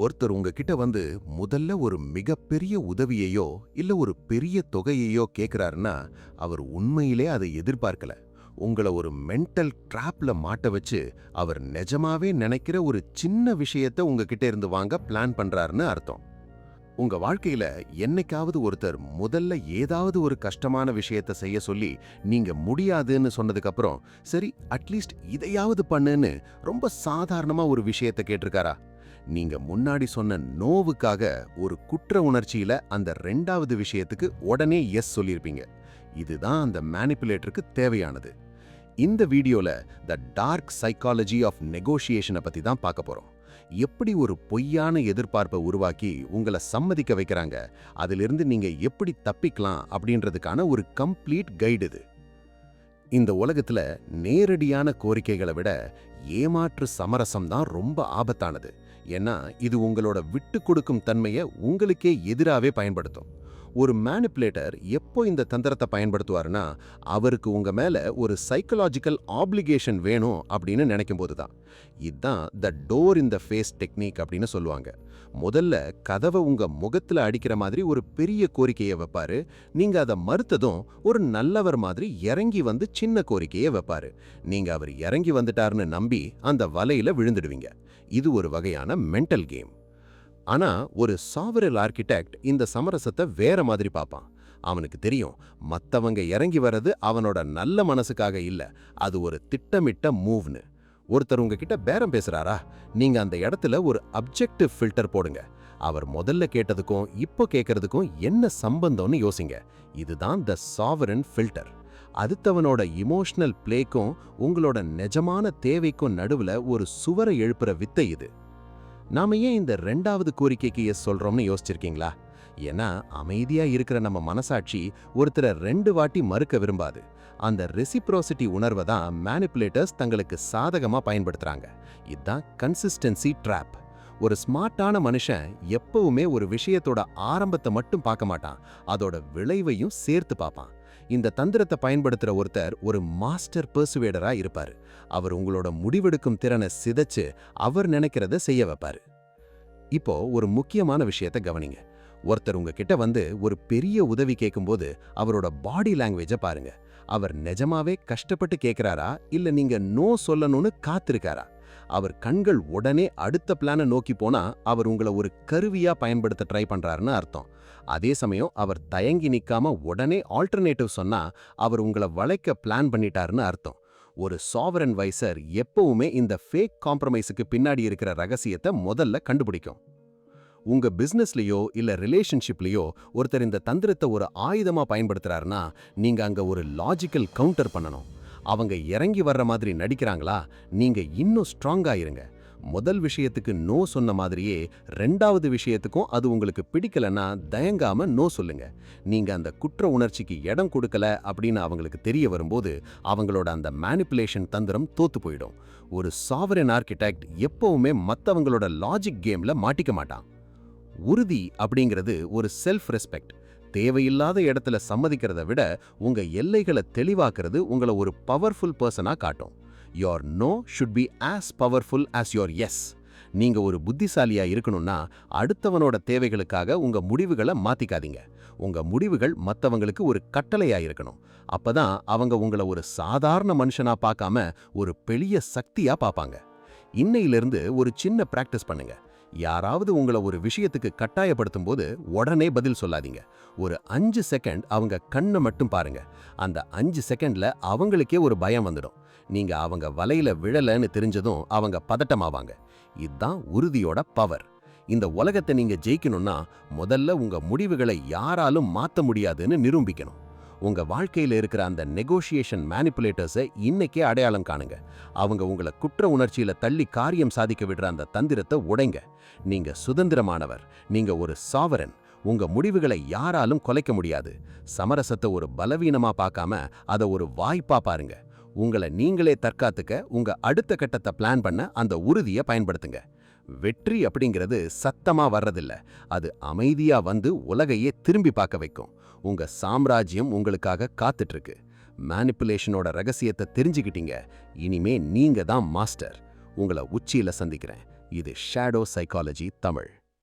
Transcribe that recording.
ஒருத்தர் உங்ககிட்ட வந்து முதல்ல ஒரு மிகப்பெரிய உதவியையோ இல்ல ஒரு பெரிய தொகையையோ கேக்குறாருன்னா அவர் உண்மையிலே அதை எதிர்பார்க்கல. உங்கள ஒரு மென்டல் ட்ராப்ல மாட்ட வச்சு அவர் நிஜமாவே நினைக்கிற ஒரு சின்ன விஷயத்த உங்ககிட்ட இருந்து வாங்க பிளான் பண்றாருன்னு அர்த்தம். உங்க வாழ்க்கையில என்னைக்காவது ஒருத்தர் முதல்ல ஏதாவது ஒரு கஷ்டமான விஷயத்த செய்ய சொல்லி நீங்க முடியாதுன்னு சொன்னதுக்கு அப்புறம் சரி அட்லீஸ்ட் இதையாவது பண்ணுன்னு ரொம்ப சாதாரணமா ஒரு விஷயத்த கேட்டிருக்காரா? நீங்க முன்னாடி சொன்ன நோவுக்காக ஒரு குற்ற உணர்ச்சியில அந்த ரெண்டாவது விஷயத்துக்கு உடனே எஸ் சொல்லியிருப்பீங்க. இதுதான் அந்த மேனிப்புலேட்டருக்கு தேவையானது. இந்த வீடியோல த டார்க் சைக்காலஜி ஆஃப் நெகோஷியேஷனை பத்தி தான் பார்க்க போறோம். எப்படி ஒரு பொய்யான எதிர்பார்ப்பை உருவாக்கி உங்களை சம்மதிக்க வைக்கிறாங்க, அதிலிருந்து நீங்க எப்படி தப்பிக்கலாம் அப்படின்றதுக்கான ஒரு கம்ப்ளீட் கைடு இது. இந்த உலகத்துல நேரடியான கோரிக்கைகளை விட ஏமாற்று சமரசம் தான் ரொம்ப ஆபத்தானது. ஏன்னா இது உங்களோட விட்டு கொடுக்கும் தன்மையை உங்களுக்கே எதிராகவே பயன்படுத்தும். ஒரு மேனிப்புலேட்டர் எப்போ இந்த தந்திரத்தை பயன்படுத்துவாருன்னா அவருக்கு உங்க மேல ஒரு சைக்கலாஜிக்கல் ஆப்ளிகேஷன் வேணும் அப்படின்னு நினைக்கும் போது தான். இதுதான் the door in the face technique அப்படின்னு சொல்லுவாங்க. முதல்ல கதவை உங்க முகத்துல அடிக்கிற மாதிரி ஒரு பெரிய கோரிக்கையை வைப்பாரு. நீங்க அதை மறுத்ததும் ஒரு நல்லவர் மாதிரி இறங்கி வந்து சின்ன கோரிக்கையை வைப்பாரு. நீங்க அவர் இறங்கி வந்துட்டாருன்னு நம்பி அந்த வலையில விழுந்துடுவீங்க. இது ஒரு வகையான மென்டல் கேம். ஆனா ஒரு சாவரல் ஆர்கிடெக்ட் இந்த சமரசத்தை வேற மாதிரி பார்ப்பான். அவனுக்கு தெரியும் மத்தவங்க இறங்கி வர்றது அவனோட நல்ல மனசுக்காக இல்ல, அது ஒரு திட்டமிட்ட மூவ்னு. ஒருத்தர் உங்ககிட்ட பேரம் பேசுறாரா, நீங்க அந்த இடத்துல ஒரு அப்ஜெக்டிவ் ஃபில்டர் போடுங்க. அவர் முதல்ல கேட்டதுக்கும் இப்போ கேட்கறதுக்கும் என்ன சம்பந்தம்னு யோசிங்க. இதுதான் த சாவரன் ஃபில்டர். அடுத்தவனோட இமோஷனல் பிளேக்கும் உங்களோட நிஜமான தேவைக்கும் நடுவுல ஒரு சுவரை எழுப்புற வித்தை இது. நாம ஏன் இந்த ரெண்டாவது கோரிக்கைக்கு எஸ் சொல்றோம்னு யோசிச்சிருக்கீங்களா? ஏன்னா அமைதியா இருக்கிற நம்ம மனசாட்சி ஒருத்தரை 2 வாட்டி மறுக்க விரும்பாது. அந்த ரெசிப்ரோசிட்டி உணர்வை தான் மேனிப்புலேட்டர்ஸ் தங்களுக்கு சாதகமா பயன்படுத்துறாங்க. இதுதான் கன்சிஸ்டன்சி ட்ராப். ஒரு ஸ்மார்ட்டான மனுஷன் எப்பவுமே ஒரு விஷயத்தோட ஆரம்பத்தை மட்டும் பார்க்க மாட்டான், அதோட விளைவையும் சேர்த்து பார்ப்பான். இந்த தந்திரத்தை பயன்படுத்துற ஒருத்தர் ஒரு மாஸ்டர் பெர்சுவேடரா இருப்பாரு. அவர் உங்களோட முடிவெடுக்கும் திறனை சிதைச்சு அவர் நினைக்கிறத செய்ய வைப்பாரு. இப்போ ஒரு முக்கியமான விஷயத்தை கவனிங்க. ஒருத்தர் உங்ககிட்ட வந்து ஒரு பெரிய உதவி கேட்கும்போது அவரோட பாடி லாங்குவேஜை பாருங்க. அவர் நிஜமாவே கஷ்டப்பட்டு கேட்கிறாரா இல்ல நீங்க நோ சொல்லணும்னு காத்திருக்காரா? அவர் கண்கள் உடனே அடுத்த பிளானை நோக்கி போனா அவர் உங்களை ஒரு கருவியா பயன்படுத்த ட்ரை பண்றாருன்னு அர்த்தம். அதே சமயம் அவர் தயங்கி நிக்காம உடனே ஆல்டர்னேட்டிவ் சொன்னா அவர் உங்களை வளைக்க பிளான் பண்ணிட்டாருன்னு அர்த்தம். ஒரு சாவரன் வைசர் எப்பவுமே இந்த ஃபேக் காம்ப்ரமைஸுக்கு பின்னாடி இருக்கிற ரகசியத்தை முதல்ல கண்டுபிடிக்கும். உங்க பிசினஸ்லயோ இல்ல ரிலேஷன்ஷிப்லயோ ஒருத்தர் இந்த தந்திரத்தை ஒரு ஆயுதமா பயன்படுத்துறாருன்னா நீங்க அங்க ஒரு லாஜிக்கல் கவுண்டர் பண்ணணும். அவங்க இறங்கி வர்ற மாதிரி நடிக்கிறாங்களா, நீங்க இன்னும் ஸ்ட்ராங்கா இருங்க. முதல் விஷயத்துக்கு நோ சொன்ன மாதிரியே ரெண்டாவது விஷயத்துக்கும் அது உங்களுக்கு பிடிக்கலன்னா தயங்காம நோ சொல்லுங்க. நீங்க அந்த குற்ற உணர்ச்சிக்கு இடம் கொடுக்கல அப்படின்னு அவங்களுக்கு தெரிய வரும்போது அவங்களோட அந்த மேனிப்புலேஷன் தந்திரம் தோத்து போயிடும். ஒரு சாவரன் ஆர்கிடெக்ட் எப்பவுமே மத்தவங்களோட லாஜிக் கேம்ல மாட்டிக்க மாட்டான். உறுதி அப்படிங்கிறது ஒரு செல்ஃப் ரெஸ்பெக்ட். தேவையில்லாத இடத்துல சம்மதிக்கிறத விட உங்க எல்லைகளை தெளிவாக்குறது உங்களை ஒரு பவர்ஃபுல் பர்சனா காட்டும். Your no should be as powerful as your yes. நீங்க ஒரு புத்திசாலியா இருக்கணும்னா அடுத்தவனோட தேவைகளுக்காக உங்க முடிவுகளை மாத்திக்காதீங்க. உங்க முடிவுகள் மத்தவங்களுக்கு ஒரு கட்டளையா இருக்கணும். அப்பதான் அவங்க உங்களை ஒரு சாதாரண மனுஷனா பார்க்காம ஒரு பெரிய சக்தியா பார்ப்பாங்க. இன்னையிலிருந்து ஒரு சின்ன பிராக்டிஸ் பண்ணுங்க. யாராவது உங்களை ஒரு விஷயத்துக்கு கட்டாயப்படுத்தும் போது உடனே பதில் சொல்லாதீங்க. ஒரு 5 செகண்ட் அவங்க கண்ணை மட்டும் பாருங்க. அந்த 5 செகண்ட்ல அவங்களுக்கே ஒரு பயம் வந்துடும். நீங்க அவங்க வலையில விழலன்னு தெரிஞ்சதும் அவங்க பதட்டமாவாங்க. இதுதான் உறுதியோட பவர். இந்த உலகத்தை நீங்க ஜெயிக்கணும்னா முதல்ல உங்க முடிவுகளை யாராலும் மாத்த முடியாதுன்னு நிரூபிக்கணும். உங்க வாழ்க்கையில இருக்கிற அந்த நெகோஷியேஷன் மேனிப்புலேட்டர்ஸை இன்னைக்கே அடையாளம் காணுங்க. அவங்க உங்களை குற்ற உணர்ச்சியில தள்ளி காரியம் சாதிக்க விடுற அந்த தந்திரத்தை உடைங்க. நீங்க சுதந்திரமானவர். நீங்க ஒரு சாவரன். உங்க முடிவுகளை யாராலும் கொலைக்க முடியாது. சமரசத்தை ஒரு பலவீனமா பார்க்காம அதை ஒரு வாய்ப்பா பாருங்க. உங்களை நீங்களே தற்காத்துக்க உங்க அடுத்த கட்டத்தை பிளான் பண்ண அந்த உறுதியை பயன்படுத்துங்க. வெற்றி அப்படிங்கிறது சத்தமா வர்றதில்ல, அது அமைதியா வந்து உலகையே திரும்பி பார்க்க வைக்கும். உங்க சாம்ராஜ்யம் உங்களுக்காக காத்துட்டு இருக்கு. மேனிப்புலேஷனோட ரகசியத்தை தெரிஞ்சுக்கிட்டீங்க. இனிமே நீங்க தான் மாஸ்டர். உங்களை உச்சியில சந்திக்கிறேன். இது ஷேடோ சைக்காலஜி தமிழ்.